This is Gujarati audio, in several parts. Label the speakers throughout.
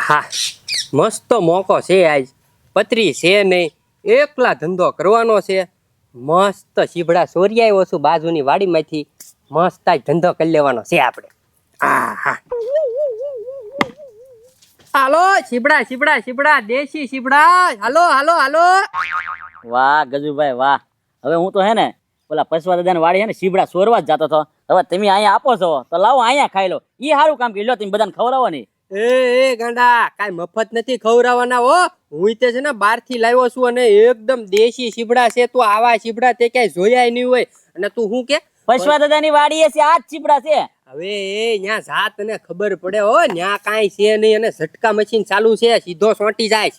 Speaker 1: આહા મસ્ત મોકો છે આજ. પતરી છે નહીં, એકલા ધંધો કરવાનો છે. મસ્ત સીબડા સોરી આવ્યો છું બાજુની વાડીમાંથી. મસ્ત આજ ધંધો કરી લેવાનો છે આપણે. આહા હાલો સીબડા સીબડા સીબડા દેશી સીબડા, હાલો હાલો હાલો.
Speaker 2: વાહ ગજુભાઈ વાહ. હવે હું તો હે ને ઓલા પસવા દાદાની વાડી હે ને સીબડા સોરવા જ જતો હતો. હવે તમે અહીંયા આપો છો તો લાવો અહીંયા ખાઈ લો. ઈ સારું કામ કરી લો, તમે બધાને ખવડાવો નહીં.
Speaker 1: એ ગાંડા કાઈ મફત નથી ખવડાવવાના હો. હું તે છે ને બહાર થી લાવ્યો છું અને એકદમ દેશી સીબડા છે. તું આવા સીબડા તે ક્યાંય જોયા નહીં હોય. અને તું શું કે
Speaker 2: પસવા દાદાની વાડી છે આ જ સીબડા છે.
Speaker 1: હવે એ ન્યા જાત ને ખબર પડે હો, ન્યા કાંઈ છે નહીં અને ઝટકા મશીન ચાલુ છે, સીધો સોંટી જાય.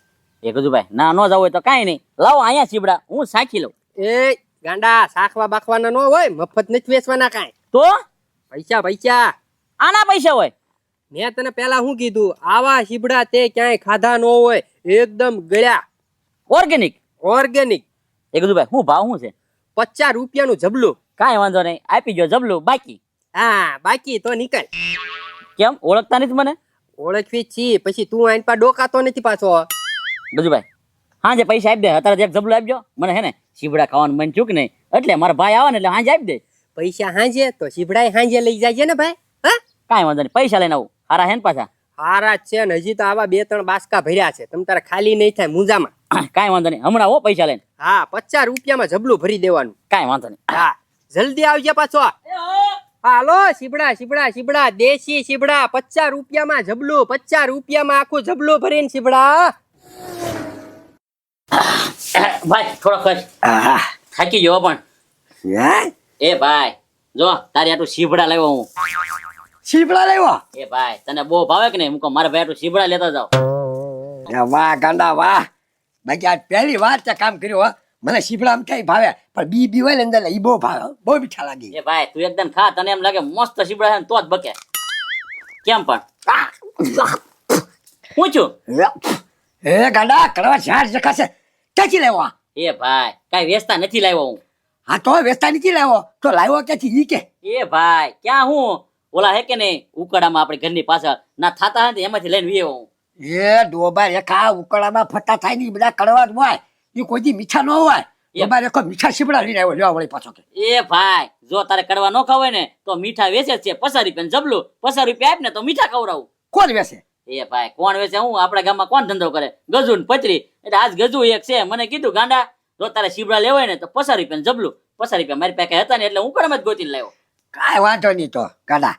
Speaker 2: એ ગજુભાઈ ના નો જાવ હોય તો કાંઈ નહીં, લાવો અહીંયા સીબડા હું સાખી લઉં.
Speaker 1: એ ગાંડા સાખવા બાખવાના ન હોય, મફત નથી વેચવાના કાંઈ.
Speaker 2: તો
Speaker 1: પૈસા પૈસા
Speaker 2: આના પૈસા હોય.
Speaker 1: મેં તને પેલા શું કીધું, આવા સીબડા તે ક્યાંય ખાધા ન હોય, એકદમ ગળ્યા
Speaker 2: ઓર્ગેનિક.
Speaker 1: ઓર્ગેનિક.
Speaker 2: એ ગજુભાઈ શું ભાવ શું છે?
Speaker 1: 50 રૂપિયાનું જબલું.
Speaker 2: કાંઈ વાંધો નહીં, આપી ગયો જબલું. બાકી
Speaker 1: હા બાકી તો નીકળ.
Speaker 2: કેમ ઓળખતા નથી મને?
Speaker 1: ઓળખવી છી પછી તું આઈન પા ડોકાતો નથી પાછો.
Speaker 2: ગજુભાઈ હાંજે પૈસા આપી દે, અત્યારે એક જબલું આપજો. મને હે ને સીબડા ખાવાનું મન ચૂક નહીં, એટલે મારા ભાઈ આવે ને એટલે હાંજે આપી દે.
Speaker 1: પૈસા હાંજે તો સીબડાય હાંજે લઈ જાય ને ભાઈ. હા
Speaker 2: કાંઈ વાંધો નહીં, પૈસા લઈને આવું. હારા હે ને પાછા?
Speaker 1: હારા જ છે ને, હજી તો આવા 2-3 બાસકા ભર્યા છે, તમ તારે ખાલી નહીં થાય મુંજામાં.
Speaker 2: કાંઈ વાંધો નહીં, હમણાં હો પૈસા લઈને.
Speaker 1: હા 50 રૂપિયામાં જબલું ભરી દેવાનું.
Speaker 2: કાંઈ વાંધો નહીં.
Speaker 1: હા જલ્દી આવજે પાછો. હાલો સીબડા સીબડા સીબડા દેશી સીબડા 50 રૂપિયામાં જબલું, 50 રૂપિયામાં આખું જબલું ભરીને સીબડા.
Speaker 2: ભાઈ થોડો ખર્ચ થાકી ગયો પણ. એ ભાઈ જો તારી આટલું સીબડા લાવ્યો હું.
Speaker 3: સીબડા લાવ્યો?
Speaker 2: એ ભાઈ તને બહુ ભાવે કે નહીં? હું કહું મારા ભાઈ આટલું સીબડા લેતા જાવ.
Speaker 3: વાહ ગાંડા વાહ. બાકી આજ પહેલી વાર તે કામ કર્યું હો. મને સીબડા આમ ક્યાંય ભાવે પણ બી હોય ને અંદર એ બહુ ભાવે, બહુ મીઠા લાગે.
Speaker 2: એ ભાઈ તું એકદમ ખા, તને એમ લાગે મસ્ત સીબડા છે ને તો જ બકે. કેમ પણ પૂછું?
Speaker 3: એ ગાંડા કરવા ઝાડ જખાશે ક્યાંથી લાવ્યો?
Speaker 2: એ ભાઈ કાંઈ વેચતા નથી લાવ્યો હું.
Speaker 3: હા તો વેચતા નથી લાવ્યો તો લાવ્યો ક્યાંથી ઈ કે?
Speaker 2: એ ભાઈ ક્યાં હું ઓલા હે કે નહીં ઉકડામાં આપણે ઘરની પાછળ ના થાતા હે ને એમાંથી લઈને વીએ હું.
Speaker 3: એ ડોબા રેખા ઉકળામાં ફટા થાય ને બધા કડવા જ હોય, એ કોઈ મીઠા ન હોય. ડોબા રેખો મીઠા સીબડા લઈને આવ્યો લેવા વળી પાછો કે.
Speaker 2: એ ભાઈ જો તારે કડવા ન ખાવ ને તો મીઠા વેચે જ છે. 50 રૂપિયા જબલું, 50 રૂપિયા આપ ને તો મીઠા ખવડાવું.
Speaker 3: કોણ વેચે?
Speaker 2: એ ભાઈ કોણ વેચે? હું આપણા ગામમાં કોણ ધંધો કરે? ગજુ ને પતરી. એટલે આજ ગજુ એક છે, મને કીધું ગાંડા જો તારે સીબડા લેવાય ને તો 50 રૂપિયા જબલું. 50 રૂપિયા મારી પાસે હતા ને એટલે હું કડમાં જ ગોતીને લાવ્યો.
Speaker 3: કાંઈ વાંધો નહીં તો ગાંડા,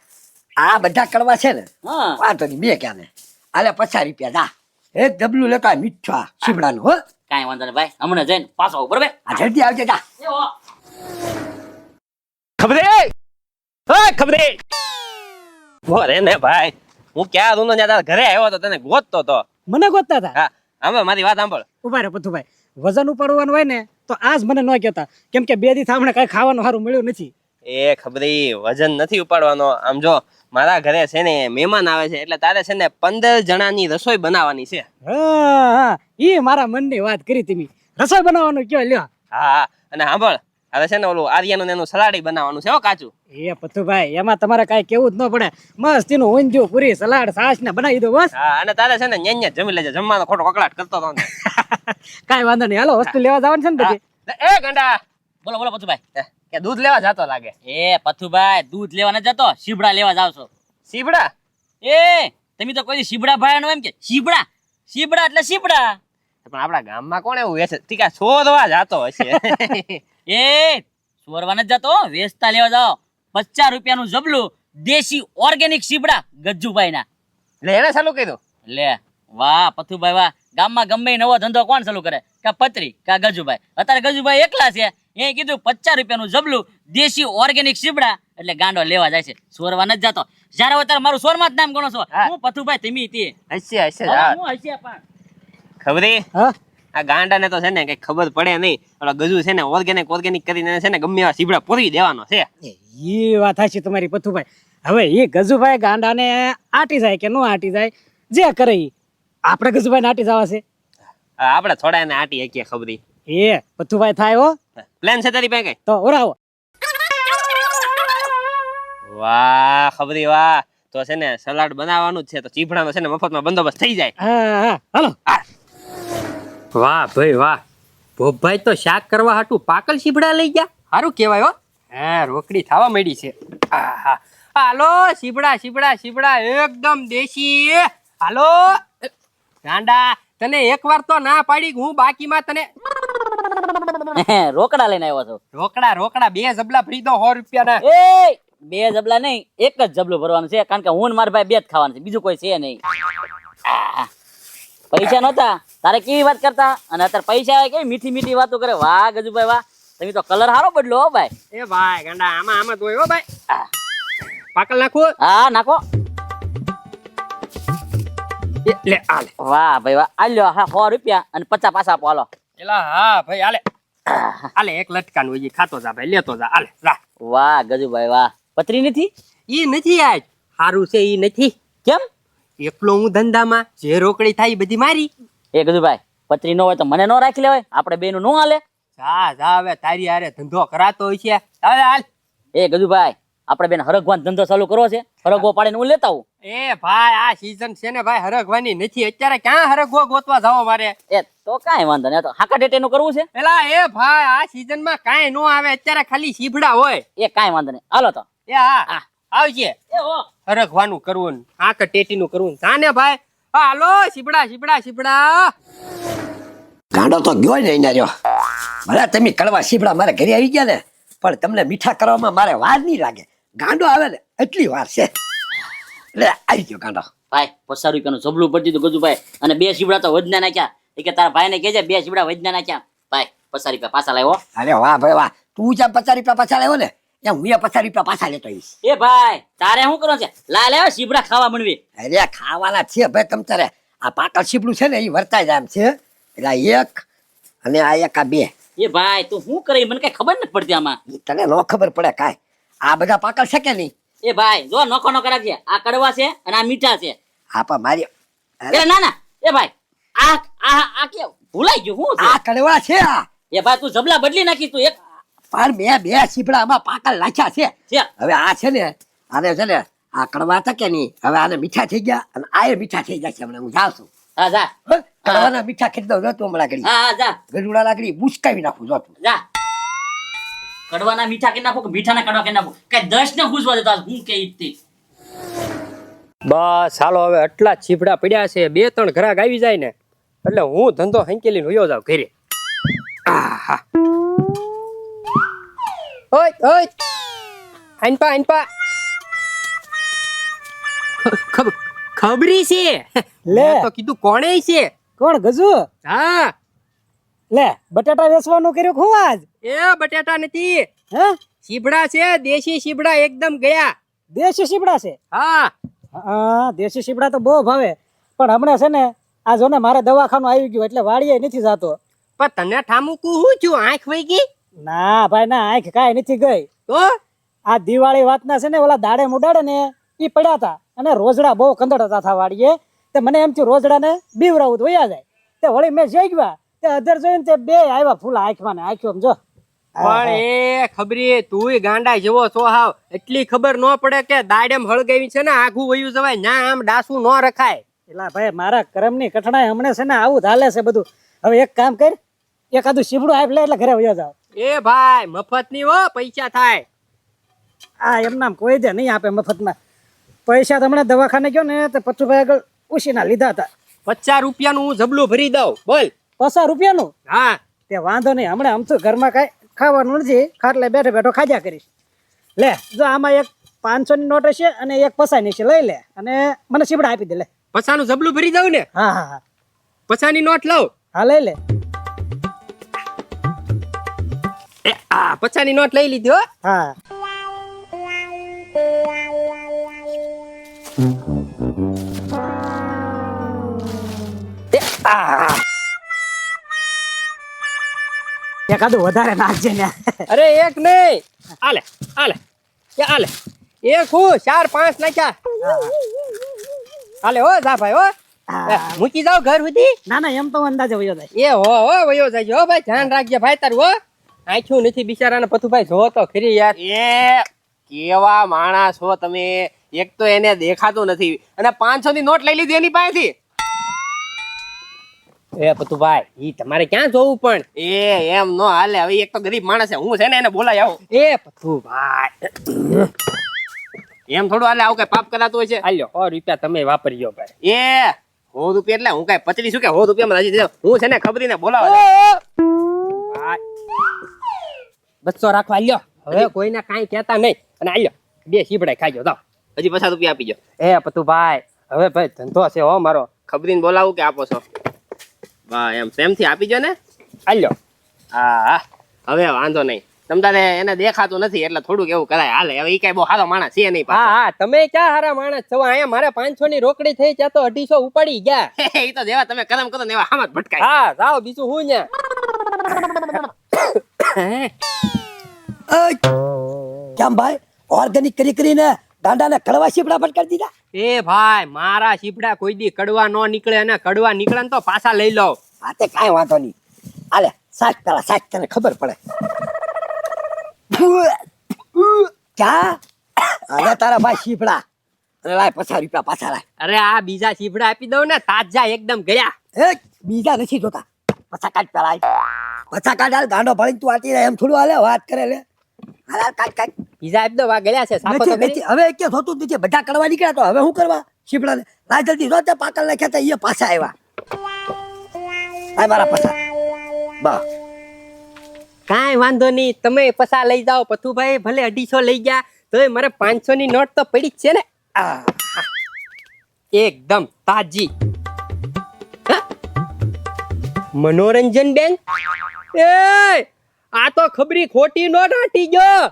Speaker 3: આ બધા કડવા છે ને
Speaker 2: હા
Speaker 3: વાંધો નહીં, બે ક્યાં ને આલે 50 રૂપિયા દા. એક ડબલું લેતા મીઠા સીબડાનું હો.
Speaker 2: કાંઈ વાંધો નહીં ભાઈ, હમણાં જઈને પાછો આવું બરોબર?
Speaker 3: આ જલ્દી આવજે જા.
Speaker 1: ખબરે ખબરે બોરે ને ભાઈ, હું ક્યાં રૂનો ત્યાં ઘરે આવ્યો તો તને ગોતતો તો.
Speaker 4: મને ગોતતા હતા?
Speaker 1: હા આમાં મારી વાત સાંભળ.
Speaker 4: ઉભા રે પથુભાઈ, વજન ઉપાડવાનું હોય ને તો આજ મને ન કહેતા, કેમ કે 2 દી હમણાં કઈ ખાવાનું સારું મળ્યું નથી.
Speaker 1: એ ખબરી વજન નથી ઉપાડવાનો. આમ જો મારા ઘરે છે ને મહેમાન આવે છે એટલે તારે છે ને 15 જણાની રસોઈ બનાવવાની છે.
Speaker 4: હા ઈ મારા મનની વાત કરી તમે. રસોઈ બનાવવાનું કયો લ્યો.
Speaker 1: હા અને સાંભળ, હવે છે ને ઓલું આર્યાનું ને એનું સલાડી બનાવવાનું છે હો કાચું.
Speaker 4: એ પથુભાઈ એમાં તમારે કાંઈ કેવું જ ન પડે, મસ્ત એનું ઊંધિયું પૂરી સલાડ છાશ ને બનાવી દો બસ.
Speaker 1: હા અને તારે છે ને ન્યા જમી લેજે, જમવાનો ખોટો કકડાટ કરતો તો ને.
Speaker 4: કાંઈ વાંધો નહીં, હાલો વસ્તુ લેવા જવાનું છે ને પછી.
Speaker 1: એ ગંડા
Speaker 2: બોલો બોલો પથુભાઈ.
Speaker 1: કે દૂધ લેવા જાતો લાગે.
Speaker 2: એ પથુભાઈ દૂધ લેવા નથી જતો, સીબડા લેવા જાવ છો.
Speaker 1: સીબડા?
Speaker 2: એ તમે તો કોઈ સીબડા ભાઈ એમ કે સીબડા સીબડા એટલે સીબડા.
Speaker 1: પણ આપણા ગામમાં કોણ એવું વેચે? ટીકા છોડવા જાતો હશે.
Speaker 2: એ ચોરવા નથી જતો, વેચતા લેવા જાઓ. 50 રૂપિયાનું જબલું દેશી ઓર્ગેનિક સીબડા ગજ્જુભાઈ ના.
Speaker 1: એટલે એને ચાલુ કર્યું?
Speaker 2: લે વાહ પથુભાઈ વાહ. ગામમાં ગમે નવો ધંધો કોણ ચાલુ કરે? કા પતરી કા ગજુભાઈ. અત્યારે ગજુભાઈ એકલા છે, એ કીધું 50 રૂપિયાનું જબલું દેશી ઓર્ગેનિક સીબડા એટલે ગાંડો લેવા જાય છે, સોરવા નથી જતો. જયારે અત્યારે મારું સોરમાં જ નામ ગણો છો હું પથુભાઈ તમે તે
Speaker 1: હશે હશે.
Speaker 2: હું હશે પણ
Speaker 1: ખબરી
Speaker 4: હા
Speaker 1: આ ગાંડાને તો છે ને કઈ ખબર પડે નહીં. ઓલા ગજુ છે ને ઓર્ગેનિક કરીને છે ને ગમે એવા સીબડા પૂરી દેવાનો છે.
Speaker 4: એ વાત હાચી તમારી પથુભાઈ. હવે એ ગજુભાઈ ગાંડાને આટી જાય કે નો આટી જાય, જે કરે ઈ. આપણે ગજુભાઈ આટી જવા છે?
Speaker 1: આપણે થોડા એને આટી શકીએ ખબરી.
Speaker 4: એ પથુભાઈ થાય હો.
Speaker 1: પ્લાન છે તારી પાસે કઈ?
Speaker 4: તો ઓરાવો.
Speaker 1: વાહ ખબરી વાહ, તો છે ને સલાડ બનાવવાનું જ છે, તો ચીભડાનો છે ને મફતમાં બંદોબસ્ત થઈ જાય.
Speaker 4: હા હા હાલો.
Speaker 1: વાહ ભાઈ વાહ, ભોપભાઈ તો શાક કરવા હાટું પાકલ શીબડા લઈ ગયા. સારું કહેવાય હો. હા, રોકડી થવા માંડી છે. આહા, હાલો શીબડા શીબડા શીબડા એકદમ દેશી. હાલો ગાંડા, તને એકવાર તો ના પાડી હું બાકીમાં તને
Speaker 2: રોકડા લઈને આવ્યો છો.
Speaker 1: રોકડા રોકડા 2 જબલા ફરી દો 100 રૂપિયાના.
Speaker 2: એ 2 જબલા નહીં, એક જ જબલું ભરવાનું છે, કારણ કે હું ને મારા ભાઈ 2 જ ખાવાનું છે, બીજું કોઈ છે નહીં. આહ, પૈસા નહોતા તારે કેવી વાત કરતા, અને અત્યારે પૈસા આવે કેવી મીઠી મીઠી વાતો કરે. વાહ ગજુભાઈ વાહ, તમે તો કલર હારો બદલો હો ભાઈ.
Speaker 1: એ ભાઈ ગાંડા, આમાં તો હો ભાઈ. પાકલ નાખો.
Speaker 2: હા નાખો.
Speaker 1: લે આલે.
Speaker 2: વાહ ભાઈ વાહ, આલ્યો હા 100 રૂપિયા અને 50 પાછા આપો હાલો.
Speaker 1: એલા હા ભાઈ આલે. આલે એક લટકાનું હોય ખાતો જા ભાઈ, લેતો જા. આલે જા.
Speaker 2: વાહ ગજુભાઈ વાહ. પતરી નથી?
Speaker 1: ઈ નથી આજ. હારું છે ઈ નથી.
Speaker 2: કેમ?
Speaker 1: એકલો હું ધંધામાં, જે રોકડી થાય ઈ બધી મારી.
Speaker 2: એ ગજુભાઈ પતરી ન હોય તો મને ન રાખી લેવાય, આપણે બેનું નો હાલે.
Speaker 1: જા જા હવે તારી હારે ધંધો કરાતો હોય છે. હવે હાલ.
Speaker 2: એ ગજુભાઈ આપણે બેન હરગવાનો ધંધો ચાલુ કરવો છે, હરગવો પાડીને હું લેતા આવું.
Speaker 1: એ ભાઈ આ સીઝન છે ને ભાઈ હરગવાની નથી, અત્યારે ક્યાં હરગવો ગોતવા જાવ મારે.
Speaker 2: એ તો કાંઈ વાંધો નહીં, તો હાકા ટેટેનું કરવું છે.
Speaker 1: એલા એ ભાઈ આ સીઝન માં કાંઈ નો આવે, અત્યારે ખાલી સીભડા હોય.
Speaker 2: એ કાંઈ વાંધો નહીં, હાલો તો.
Speaker 1: એ હા આવજે.
Speaker 2: એ હો
Speaker 1: હરગવાનું કરવું ને આ ટેટીનું કરવું જાને ભાઈ. હાલો સીબડા સીબડા સીબડા.
Speaker 3: ગાંડો તો ગયો ને એના રહ્યો. ભલે તમે કડવા શીબડા મારે ઘરે આવી ગયા ને, પણ તમને મીઠા કરવામાં મારે વાર નહીં લાગે. ગાંડો આવે ને એટલી વાર છે. એટલે આવી ગયો ગાંડો.
Speaker 2: ભાઈ 50 રૂપિયાનું જબલું પડી દીધું ગજુભાઈ, અને 2 શીબડા તો વધના નાખ્યા. એ કે તારા ભાઈને કહેજે 2 શીબડા વધના નાખ્યા. ભાઈ 50 રૂપિયા પાછા લાવ્યો.
Speaker 3: અરે વાહ ભાઈ વાહ, તું જ્યાં 50 રૂપિયા પાછા લાવ્યો ને એમ હું 50 રૂપિયા પાછા લેતો આવીશ.
Speaker 2: એ ભાઈ તારે શું કરો છે? લાવ શીબડા ખાવા મળવી.
Speaker 3: અરે ખાવાના છે ભાઈ તમ તારે. આ પાકળ શીબડું છે ને એ વર્તાય જાય એમ છે. એટલે આ 1 અને આ 1 આ 2.
Speaker 2: એ ભાઈ તું શું કરે મને કઈ ખબર નથી પડતી આમાં.
Speaker 3: તને નો ખબર પડે કાંઈ. આ બધા પાકળ છે કે નહીં?
Speaker 2: એ ભાઈ જો નોખો નોખો રાખજે, આ કડવા છે અને આ મીઠા છે.
Speaker 3: હા પણ મારી
Speaker 2: એ ના ના એ ભાઈ આ આ આ કે ભૂલાઈ ગયું હું
Speaker 3: આ કડવા છે આ.
Speaker 2: એ ભાઈ તું જબલા બદલી નાખી તું એક
Speaker 3: પણ મેં 2 શીબડા આમાં પાકળ નાખ્યા છે.
Speaker 2: છે.
Speaker 3: હવે આ છે ને આને છે ને આ કડવા હતા કે નહીં, હવે આને મીઠા થઈ ગયા અને આ મીઠા થઈ જશે. હમણાં હું જાઉં છું.
Speaker 2: હા જા.
Speaker 3: હો, કડવાના મીઠા ખેડી દઉં જો તું હમણાં ઘડી.
Speaker 2: હા હા જા
Speaker 3: ગજુડા લાકડી બુસકાવી નાખું જો તું.
Speaker 2: જા. કડવાના મીઠા કે નાખો કે મીઠાના કડવા કે નાખો, કઈ 10 ને ખુશવા દેતા હું કે ઈતી.
Speaker 1: બસ હાલો હવે આટલા જ ચીભડા પડ્યા છે, 2-3 ઘરાક આવી જાય ને એટલે હું ધંધો હંકેલીને વયો જાવ ઘરે. આહા ઓય ઓય આનપા ખબરી છે
Speaker 4: લે.
Speaker 1: મેં તો કીધું કોણે છે.
Speaker 4: કોણ ગજુ?
Speaker 1: હા
Speaker 4: લે બટાટા વેચવાનું કર્યું હું આજ?
Speaker 1: એ બટાટા નથી,
Speaker 4: હે
Speaker 1: ચીભડા છે, દેશી ચીભડા એકદમ ગયા.
Speaker 4: દેશી શીબડા છે?
Speaker 1: હા
Speaker 4: હા દેશી શીબડા તો બહુ ભાવે, પણ હમણાં છે ને આ જો ને મારે દવાખાનું આવી ગયું એટલે વાડીએ નથી જાતો.
Speaker 1: પણ તને ઠામુકું હું છું, આંખ વઈ ગઈ?
Speaker 4: ના ભાઈ ના, આંખ કાંઈ નથી ગઈ.
Speaker 1: તો
Speaker 4: આ દિવાળી વાતના છે ને ઓલા દાડે મુડાડે ને એ પડ્યા હતા, અને રોજડા બહુ કંદડતા હતા વાડીએ. તે મને એમ થયું રોજડાને બીવરાવું તો વયા જાય. તે વળી મેં જઈ ગયા તે અધર જોઈને તે 2 આવ્યા ફૂલા આંખમાં ને આંખ્યો જો.
Speaker 1: પણ એ ખબરી તુંય ગાંડા જેવો છો હાવ. એટલી ખબર ન પડે કે દાડેમ હળગાવી છે ને આઘું વયું જવાય ના, આમ ડાસું ન રખાય.
Speaker 4: એલા ભાઈ મારા કરમની કઠણાઈ હમણાં છે ને આવું ચાલે છે બધું. હવે એક કામ કર, એકાદું શીબડું આપ લે એટલે ઘરે વયો જાવ.
Speaker 1: એ ભાઈ મફત ની હો, પૈસા થાય.
Speaker 4: આ એમ નામ કોઈ દે નહીં આપે મફતમાં. પૈસા તો હમણાં દવાખાને ગયો ને તો પથુભાઈ આગળ ઉછીના લીધા હતા.
Speaker 1: 50 રૂપિયાનું હું જબલું ભરી દઉં બોલ.
Speaker 4: 50 રૂપિયાનું?
Speaker 1: હા
Speaker 4: તે વાંધો નહીં, હમણાં આમ તો ઘરમાં કાંઈ ખાવાનું નથી, ખાટલે બેઠો બેઠો ખાજા કરીશ. લે જો આમાં એક 500 ની નોટ હશે અને એક 50 ની છે, લઈ લે અને મને શીબડા આપી દે. લે
Speaker 1: 50 નું જબલું ભરી દઉં ને.
Speaker 4: હા હા હા
Speaker 1: 50 ની નોટ લઉં.
Speaker 4: હા લઈ લે.
Speaker 1: એ આ 50 ની નોટ લઈ લીધી હો.
Speaker 4: હા એકાદું વધારે નાખજે ને.
Speaker 1: અરે એક નહીં, આલે આલે કે આલે એક હું 4-5 નાખ્યા. આલે હો જા ભાઈ હો. મૂકી જાવ ઘર સુધી.
Speaker 4: ના ના એમ તો અંદાજે વયો જાય.
Speaker 1: એ હો વયો જાય હો ભાઈ, ધ્યાન રાખજે ભાઈ તારું હો. આંખ્યું નથી બિચારાને પથુભાઈ, જો તો ખરી યાર. એ કેવા માણસ હો તમે, એક તો એને દેખાતું નથી અને 500 ની નોટ લઈ લીધી એની પાસેથી. એ પતુભાઈ ઈ તમારે ક્યાં જોવું પણ એમ નો હાલે. હવે એક તો ગરીબ માણસ છે, હું છે ને એને બોલાય આવું. એ પતુભાઈ એમ થોડું હાલે, આવું કઈ પાપ કરાતું હોય છે? હાલ્યો 100 રૂપિયા તમે વાપરજો ભાઈ. એ 100 રૂપિયા એટલે હું કઈ પચડી શું કે 100 રૂપિયામાં રાજી થયો? હું છે ને ખબરીને બોલાવા 200 રાખવા. હાલ્યો હવે કોઈને કાંઈ કહેતા નહીં અને હાલ્યો 2 સીબડા ખાજો જાઓ. હજી 50 રૂપિયા આપી જો. એ પતુભાઈ હવે ભાઈ ધંધો છે હો મારો, ખબરીને બોલાવું કે આપો છો? વાહ એમ પ્રેમથી આપી જો ને. હાલ્યો. હા હવે વાંધો નહીં. તમારે એને દેખાતું નથી એટલે થોડુંક એવું કરાય હાલે. હવે ઈ કઈ બહુ સારો માણસ છે નહીં. હા તમે ક્યાં સારા માણસ છો? અહીંયા મારે 500 ની રોકડી થઈ ત્યાં તો 250 ઉપાડી ગયા. એ તો જેવા તમે કરમ કરો ને એવા હામાં જ ભટકાય. હા જાઓ બીજું હું ને.
Speaker 3: કેમ ભાઈ ઓર્ગેનિક કરી કરીને ગાંડાને કડવા સીપડા ફટકારી દીધા?
Speaker 1: એ ભાઈ મારા સીપડા કોઈ દી કડવા ન નીકળે અને કડવા નીકળે ને તો પાછા લઈ લો.
Speaker 3: હા તે કાંઈ વાંધો નહીં. હાલે સાચ પેલા સાચ, તને ખબર પડે. ક્યાં હવે તારા ભાઈ સીપડા અને લાય 50 રૂપિયા પાછા લાય.
Speaker 1: અરે આ બીજા સીપડા આપી દઉં ને, તાજા એકદમ ગયા.
Speaker 3: એ બીજા નથી જોતા, પછા કાઢ પેલા. પછા કાઢ હાલ, ગાંડો ભણીને તું આટી રહે એમ થોડું હાલે, વાત કરે લે. હાલ હાલ કાઢ કાઢ.
Speaker 1: બીજા આપી દો, વા ગયા છે સાફો તો કરી.
Speaker 3: હવે કે થતું જ નથી, બધા કડવા નીકળ્યા તો હવે શું કરવા સીપડાને? લાય જલ્દી જો, તે પાકલ નાખ્યા તા એ પાછા આવ્યા. આ મારા પછા બા.
Speaker 1: કાંઈ વાંધો નહીં, તમે પછા લઈ જાઓ. પથુભાઈ ભલે 250 લઈ ગયા તો મારે 500 ની નોટ તો પડી જ છે ને. એકદમ તાજી. મનોરંજન બેંક. એ આ તો ખબરી ખોટી નોટ હાટી ગયો.